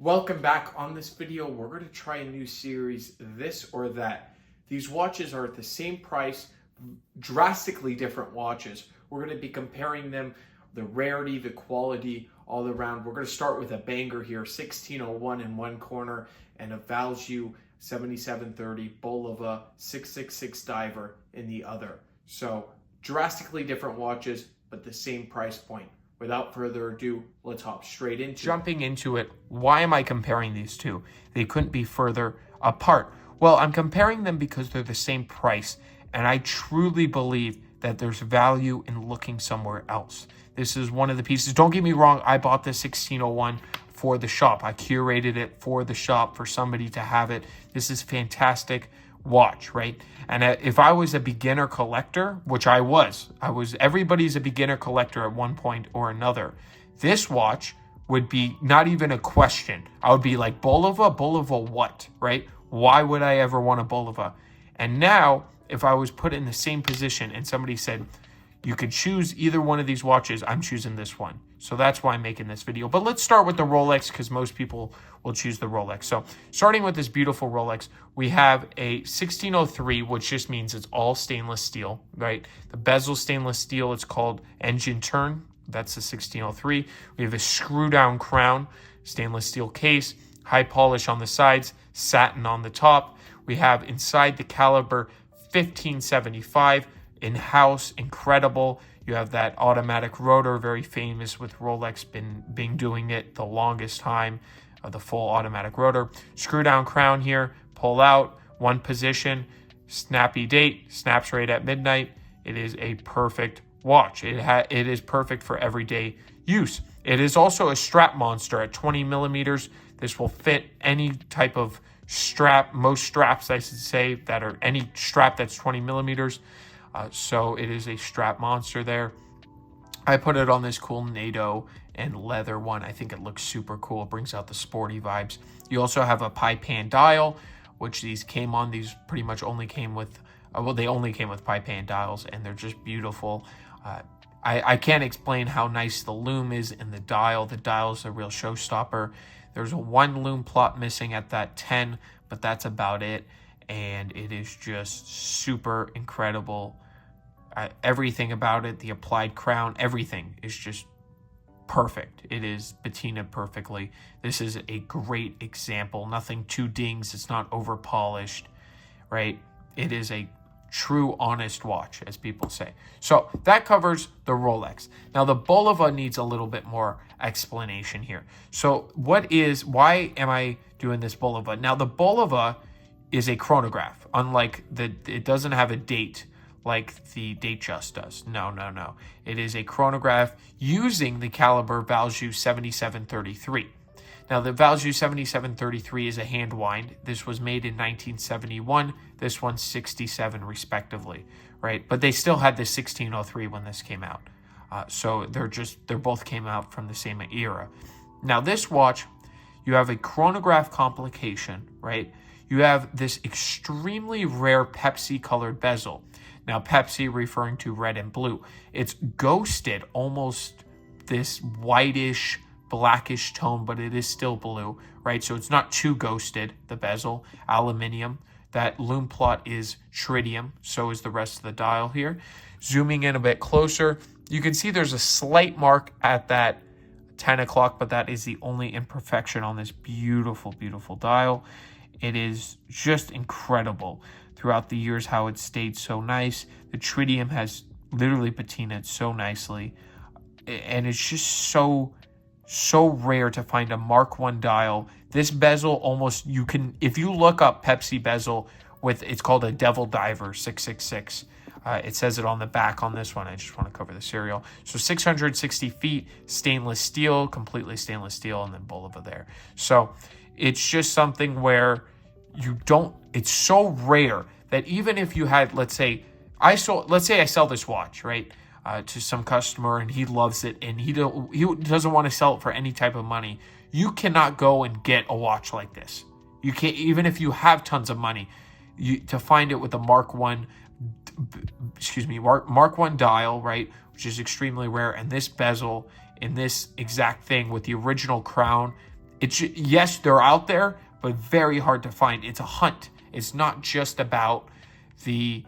Welcome back. On this video, we're going to try a new series, This or That. These watches are at the same price, drastically different watches. We're going to be comparing them, the rarity, the quality, all around. We're going to start with a banger here, 1601 in one corner and a Value 7730 Bulova 666 diver in the other. So drastically different watches, but the same price point. Without further ado, let's hop straight into Jumping into it, why am I comparing these two? They couldn't be further apart. Well, I'm comparing them because they're the same price, and I truly believe that there's value in looking somewhere else. This is one of the pieces. Don't get me wrong, I bought the 1601 for the shop. I curated it for the shop for somebody to have it. This is fantastic watch, right? And if I was a beginner collector, which I was, everybody's a beginner collector at one point or another. This watch would be not even a question. I would be like, Bulova what, right? Why would I ever want a Bulova? And now, if I was put in the same position and somebody said, you could choose either one of these watches, I'm choosing this one. So that's why I'm making this video. But let's start with the Rolex because most people will choose the Rolex. So starting with this beautiful Rolex, we have a 1603, which just means it's all stainless steel, right? The bezel stainless steel, it's called engine turn. That's the 1603. We have a screw down crown, stainless steel case, high polish on the sides, satin on the top. We have inside the caliber 1575, in-house, incredible. You have that automatic rotor, very famous with Rolex, been doing it the longest time, the full automatic rotor. Screw down crown here, pull out, one position, snappy date, snaps right at midnight. It is a perfect watch. It is perfect for everyday use. It is also a strap monster at 20 millimeters. This will fit any type of strap, most straps I should say, that are any strap that's 20 millimeters. So it is a strap monster there. I put it on this cool NATO and leather one. I think it looks super cool. It brings out the sporty vibes. You also have a pie pan dial, which these came on. These pretty much only came with, they only came with pie pan dials, and they're just beautiful. I can't explain how nice the lume is in the dial. The dial is a real showstopper. There's a one lume plot missing at that 10, but that's about it. And it is just super incredible. Everything about it, the applied crown, everything is just perfect. It is patinaed perfectly. This is a great example. Nothing too dings. It's not over polished, right? It is a true honest watch, as people say. So that covers the Rolex. Now the Bulova needs a little bit more explanation here. So why am I doing this Bulova? Now the Bulova is a chronograph, unlike it doesn't have a date like the Datejust does. No. It is a chronograph using the caliber Value 7733. Now the Value 7733 is a hand wind. This was made in 1971. This one's 67 respectively, right? But they still had the 1603 when this came out. So they're both came out from the same era. Now this watch, you have a chronograph complication, right? You have this extremely rare Pepsi colored bezel. Now Pepsi referring to red and blue. It's ghosted, almost this whitish, blackish tone, but it is still blue, right? So it's not too ghosted, the bezel, aluminum. That lume plot is tritium, so is the rest of the dial here. Zooming in a bit closer, you can see there's a slight mark at that 10 o'clock, but that is the only imperfection on this beautiful, beautiful dial. It is just incredible throughout the years how it stayed so nice. The tritium has literally patinaed so nicely. And it's just so rare to find a Mark I dial. This bezel almost, if you look up Pepsi bezel it's called a Devil Diver 666. It says it on the back on this one. I just want to cover the serial. So 660 feet, stainless steel, completely stainless steel, and then Bulova there. So it's just something where it's so rare that even if you had, let's say I sell this watch, right, to some customer and he loves it and he doesn't want to sell it for any type of money, you cannot go and get a watch like this. You can't, even if you have tons of money, to find it with a Mark I dial, right, which is extremely rare, and this bezel in this exact thing with the original crown, Yes, they're out there, but very hard to find. It's a hunt. It's not just about the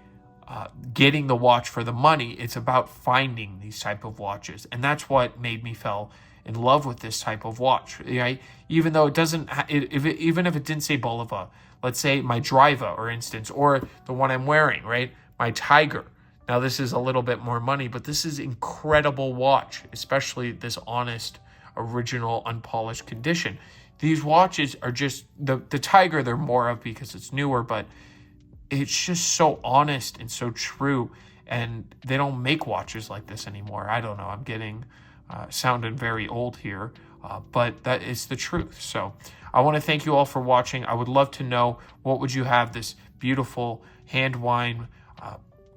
getting the watch for the money. It's about finding these type of watches, and that's what made me fell in love with this type of watch. Right? Even though it doesn't, even if it didn't say Bulova, let's say my Driva, for instance, or the one I'm wearing, right? My Tiger. Now this is a little bit more money, but this is incredible watch, especially this honest, original, unpolished condition. These watches are just the Tiger. They're more of because it's newer, but it's just so honest and so true. And they don't make watches like this anymore. I don't know. I'm getting sounding very old here, but that is the truth. So I want to thank you all for watching. I would love to know, what would you have? This beautiful hand wind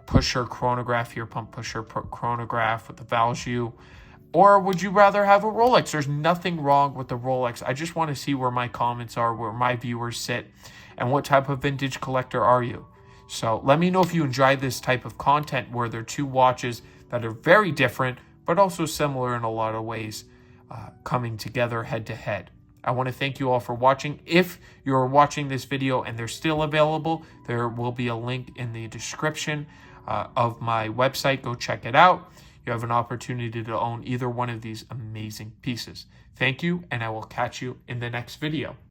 pusher chronograph here, pump pusher chronograph with the value, or would you rather have a Rolex? There's nothing wrong with the Rolex. I just want to see where my comments are, where my viewers sit, and what type of vintage collector are you? So let me know if you enjoy this type of content where there are two watches that are very different, but also similar in a lot of ways, coming together head to head. I want to thank you all for watching. If you're watching this video and they're still available, there will be a link in the description of my website. Go check it out. You have an opportunity to own either one of these amazing pieces. Thank you, and I will catch you in the next video.